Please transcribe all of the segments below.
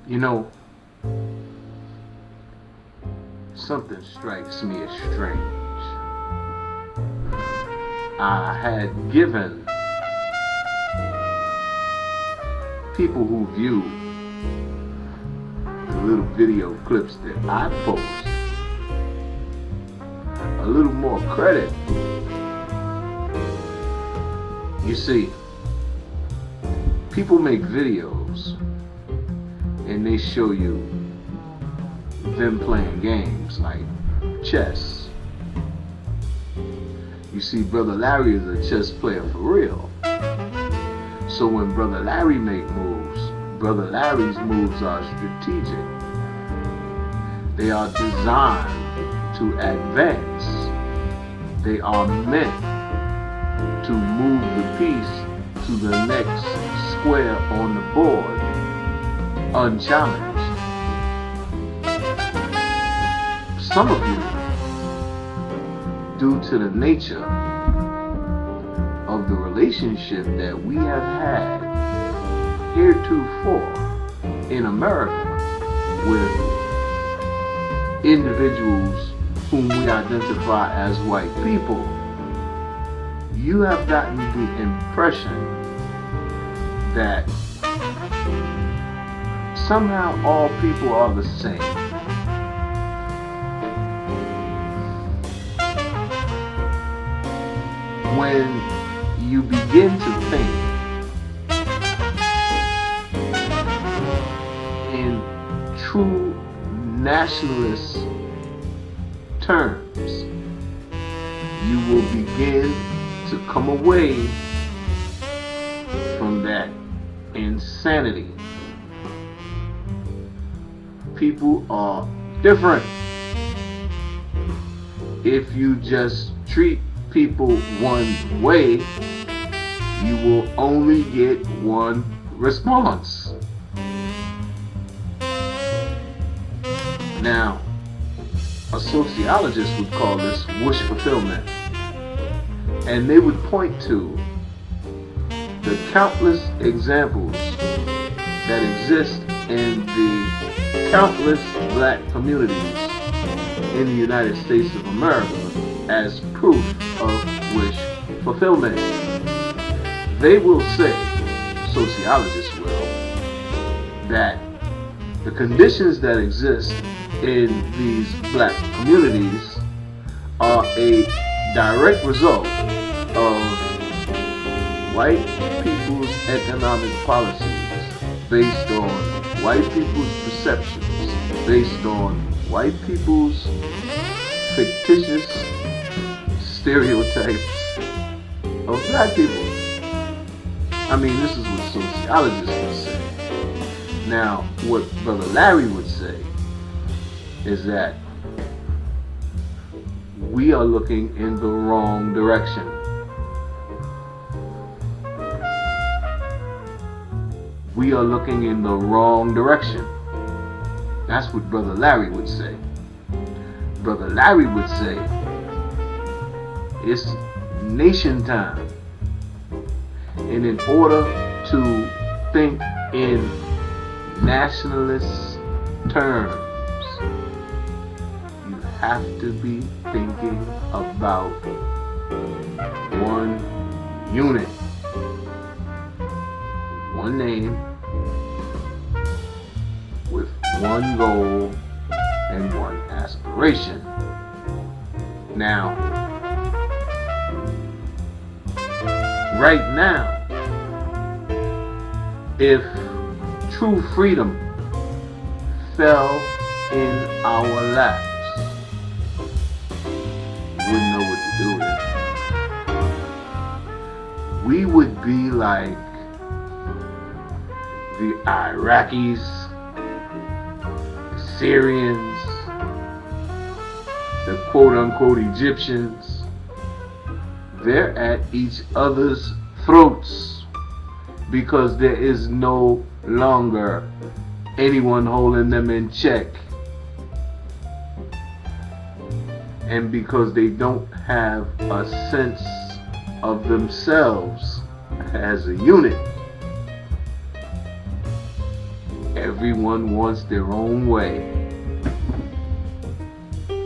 You know, something strikes me as strange. I had given people who view the little video clips that I post a little more credit. You see, people make videos and they show you them playing games like chess. You see, Brother Larry is a chess player for real. So when Brother Larry make moves, Brother Larry's moves are strategic. They are designed to advance. They are meant to move the piece to the next square on the board unchallenged. Some of you, due to the nature of the relationship that we have had heretofore in America with individuals whom we identify as white people, you have gotten the impression that somehow all people are the same. When you begin to think in true nationalist terms, you will begin to come away from that insanity. People are different. If you just treat people one way, you will only get one response. Now, a sociologist would call this wish fulfillment, and they would point to the countless examples that exist in the countless black communities in the United States of America as proof of wish fulfillment. They will say, sociologists will, that the conditions that exist in these black communities are a direct result of white people's economic policies based on white people's perceptions, based on white people's fictitious stereotypes of black people. I mean, this is what sociologists would say. Now, what Brother Larry would say is that we are looking in the wrong direction. We are looking in the wrong direction. That's what Brother Larry would say. Brother Larry would say, it's nation time. And in order to think in nationalist terms, you have to be thinking about one unit, one name, with one goal and one aspiration. Now, right now, if true freedom fell in our laps, we wouldn't know what to do with it. We would be like the Iraqis, the Syrians, the quote-unquote Egyptians. They're at each other's throats because there is no longer anyone holding them in check, and because they don't have a sense of themselves as a unit. everyone wants their own way.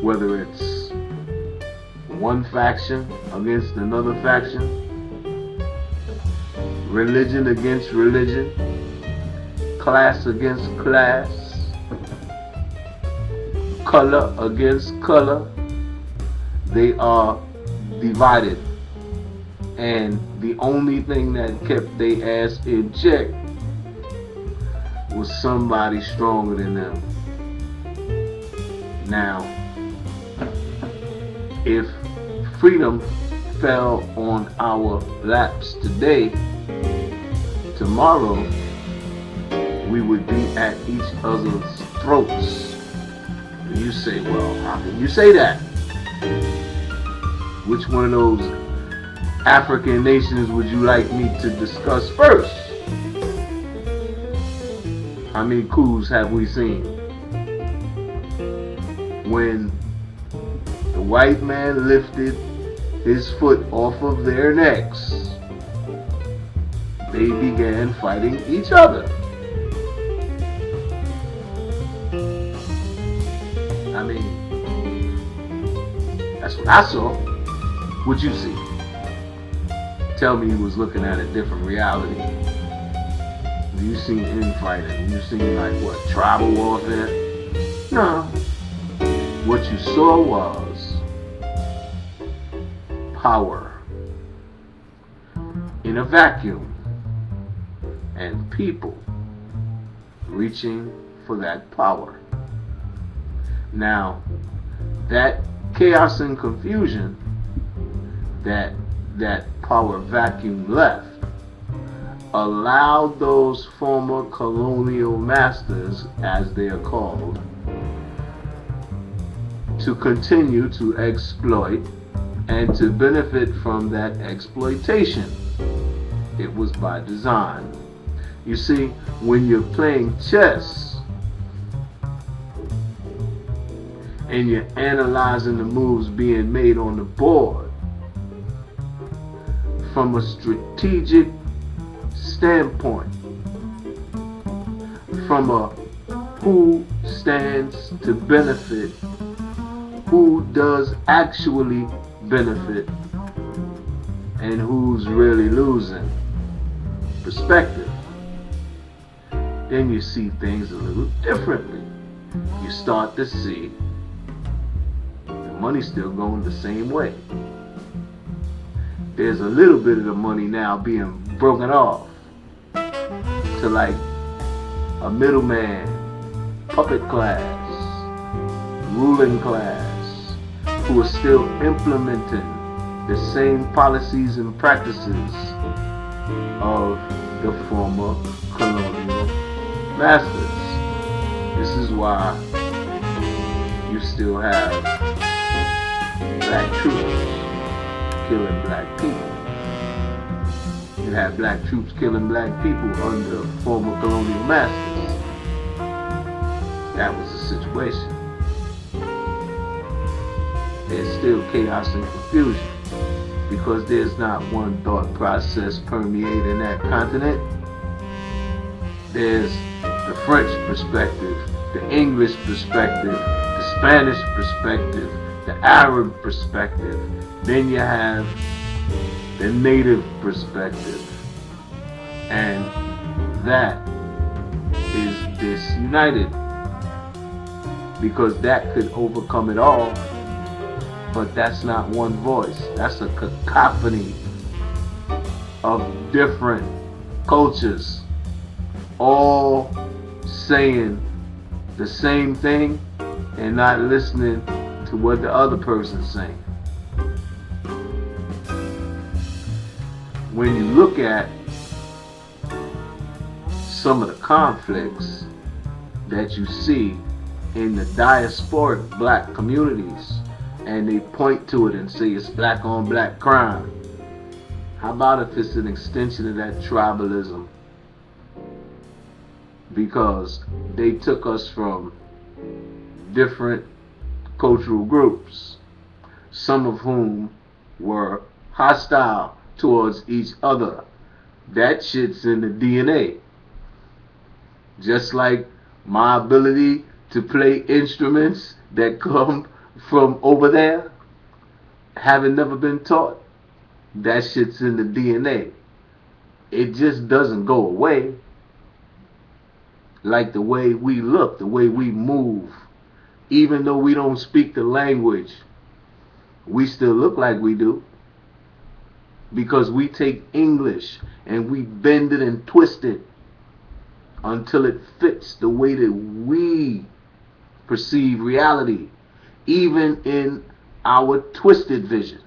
Whether it's one faction against another faction, religion against religion, class against class, color against color, they are divided. And the only thing that kept their ass in check was somebody stronger than them. Now, if freedom fell on our laps today, tomorrow we would be at each other's throats. And you say, well, how can you say that? Which one of those African nations would you like me to discuss first? How many coups have we seen? When the white man lifted his foot off of their necks, they began fighting each other. I mean, that's what I saw. What'd you see? Tell me you was looking at a different reality. You seen infighting. You seen like what, tribal warfare? No. What you saw was power in a vacuum and people reaching for that power. Now, that chaos and confusion that power vacuum left allowed those former colonial masters, as they are called, to continue to exploit and to benefit from that exploitation. It was by design. You see, when you're playing chess and you're analyzing the moves being made on the board from a strategic standpoint, from a who stands to benefit, who does actually benefit, and who's really losing perspective, then you see things a little differently. You start to see the money still going the same way. There's a little bit of the money now being broken off to like a middleman, puppet class, ruling class, who are still implementing the same policies and practices of the former colonial masters. This is why you still have black troops killing black people. You have black troops killing black people under former colonial masters. That was the situation. There's still chaos and confusion because there's not one thought process permeating that continent. There's the French perspective, the English perspective, the Spanish perspective, the Arab perspective. Then you have the native perspective. And that is disunited because that could overcome it all. But that's not one voice. That's a cacophony of different cultures all saying the same thing and not listening to what the other person's saying. When you look at some of the conflicts that you see in the diasporic black communities, and they point to it and say it's black on black crime. How about if it's an extension of that tribalism? Because they took us from different cultural groups, some of whom were hostile towards each other. That shit's in the DNA. Just like My ability to play instruments that come from over there, having never been taught, that shit's in the DNA. It just doesn't go away. Like the way we look, the way we move, even though we don't speak the language, we still look like we do. Because we take English and we bend it and twist it until it fits the way that we perceive reality, even in our twisted vision.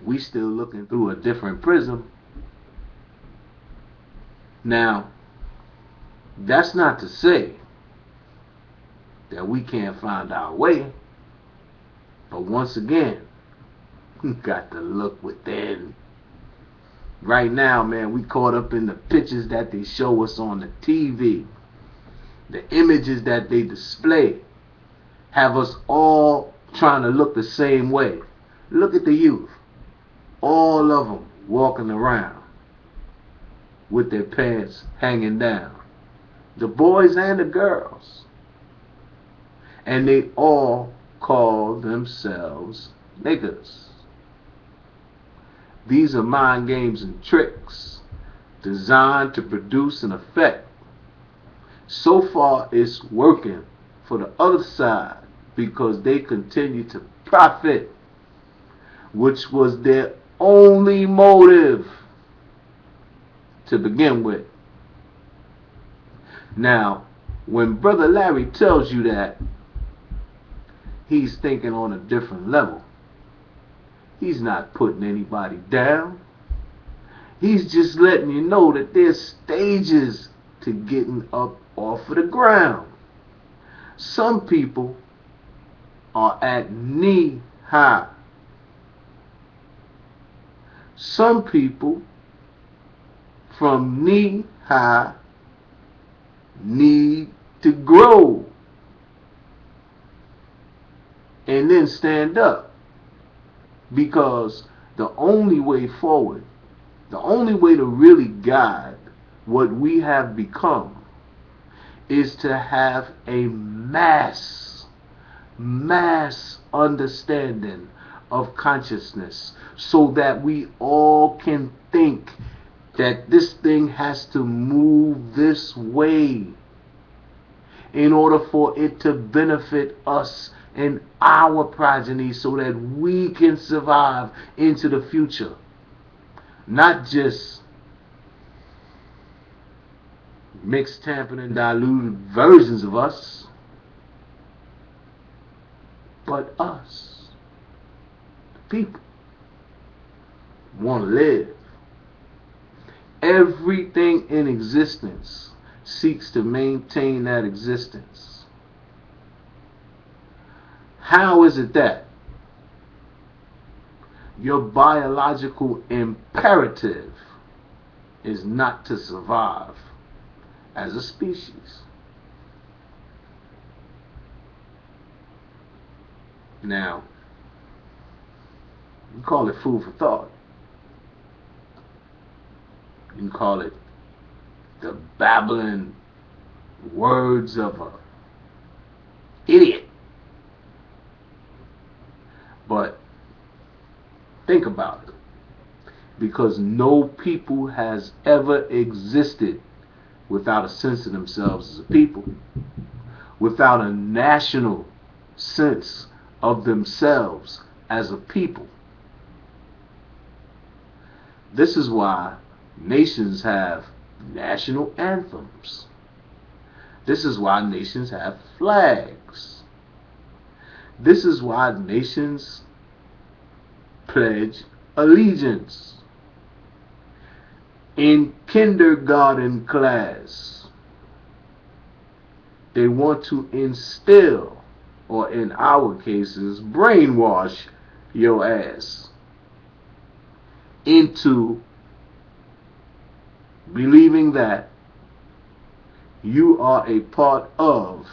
We still looking through a different prism. Now, that's not to say that we can't find our way, but once again, we got to look within. Right now, man, we caught up in the pictures that they show us on the TV. The images that they display have us all trying to look the same way. Look at the youth. All of them walking around with their pants hanging down. The boys and the girls. And they all call themselves niggas. These are mind games and tricks designed to produce an effect. So far, it's working for the other side because they continue to profit, which was their only motive to begin with. Now, when Brother Larry tells you that, he's thinking on a different level. He's not putting anybody down. He's just letting you know that there's stages to getting up off of the ground. Some people are at knee high. Some people from knee high need to grow and then stand up. Because the only way forward, the only way to really guide what we have become is to have a mass understanding of consciousness so that we all can think that this thing has to move this way in order for it to benefit us and our progeny so that we can survive into the future. Not just mixed, tampered, and diluted versions of us, but us, the people, want to live. Everything in existence seeks to maintain that existence. How is it that your biological imperative is not to survive as a species? Now, you call it food for thought. You can call it the babbling words of a idiot. But think about it. Because no people has ever existed without a sense of themselves as a people. Without a national sense of themselves as a people. This is why nations have national anthems. This is why nations have flags. This is why nations pledge allegiance. In kindergarten class, they want to instill, or in our cases, brainwash your ass into believing that you are a part of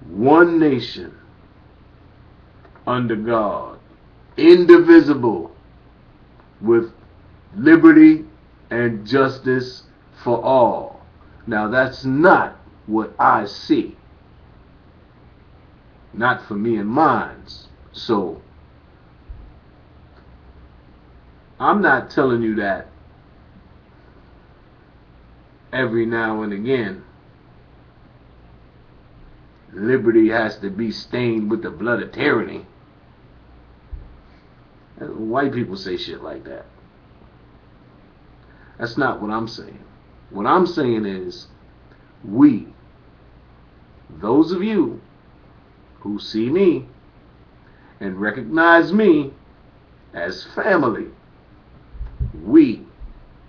one nation under God, indivisible, with liberty and justice for all. Now that's not what I see. Not for me and mine. So I'm not telling you that every now and again liberty has to be stained with the blood of tyranny. White people say shit like that. That's not what I'm saying. What I'm saying is, we, those of you who see me and recognize me as family, we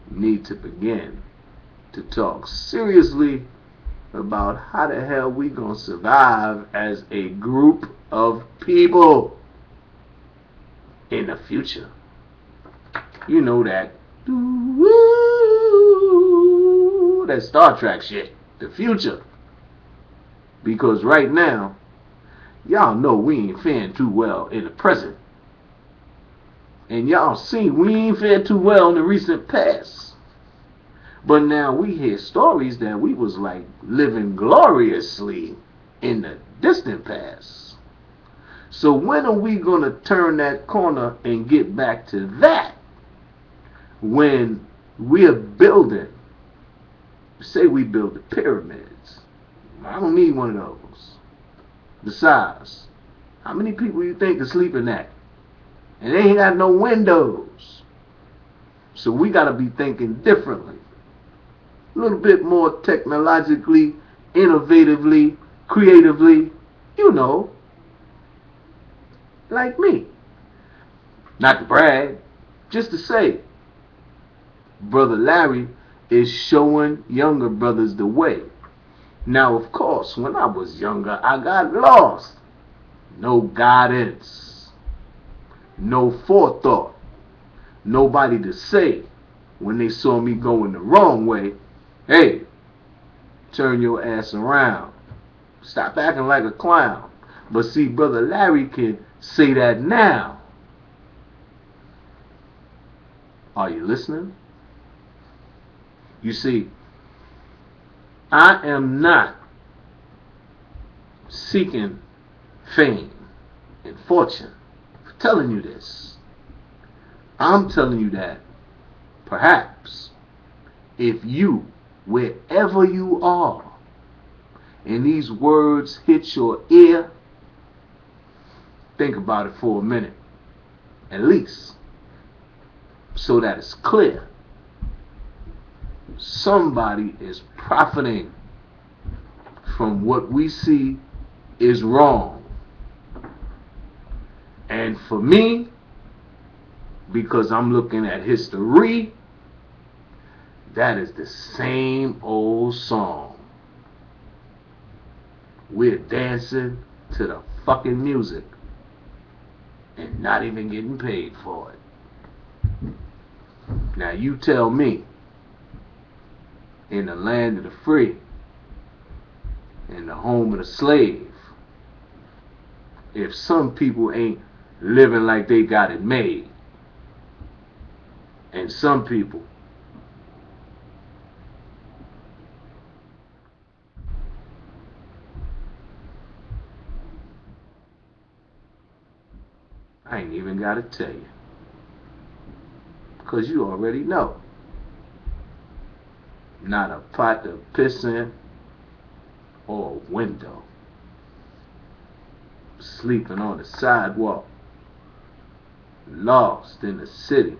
need to begin to talk seriously about how the hell we gonna survive as a group of people in the future. You know that Star Trek shit, the future. Because right now, y'all know we ain't faring too well in the present. And y'all see we ain't fared too well in the recent past. But now we hear stories that we was like living gloriously in the distant past. So when are we going to turn that corner and get back to that? When we're building, say we build the pyramids. I don't need one of those. Besides, how many people you think are sleeping at? And they ain't got no windows. So we got to be thinking differently. A little bit more technologically, innovatively, creatively, you know, like me. Not to brag, just to say, Brother Larry is showing younger brothers the way. Now, of course, when I was younger, I got lost. No guidance, no forethought, nobody to say when they saw me going the wrong way, hey, turn your ass around. Stop acting like a clown. But see, Brother Larry can say that now. Are you listening? You see, I am not seeking fame and fortune for telling you this. I'm telling you that perhaps if you, wherever you are, and these words hit your ear, think about it for a minute, at least, so that it's clear. Somebody is profiting from what we see is wrong. And for me, because I'm looking at history, that is the same old song. We're dancing to the fucking music and not even getting paid for it. Now you tell me, in the land of the free, in the home of the slave, if some people ain't living like they got it made, and some people I ain't even got to tell you, because you already know. Not a pot to piss in or a window. Sleeping on the sidewalk. Lost in the city.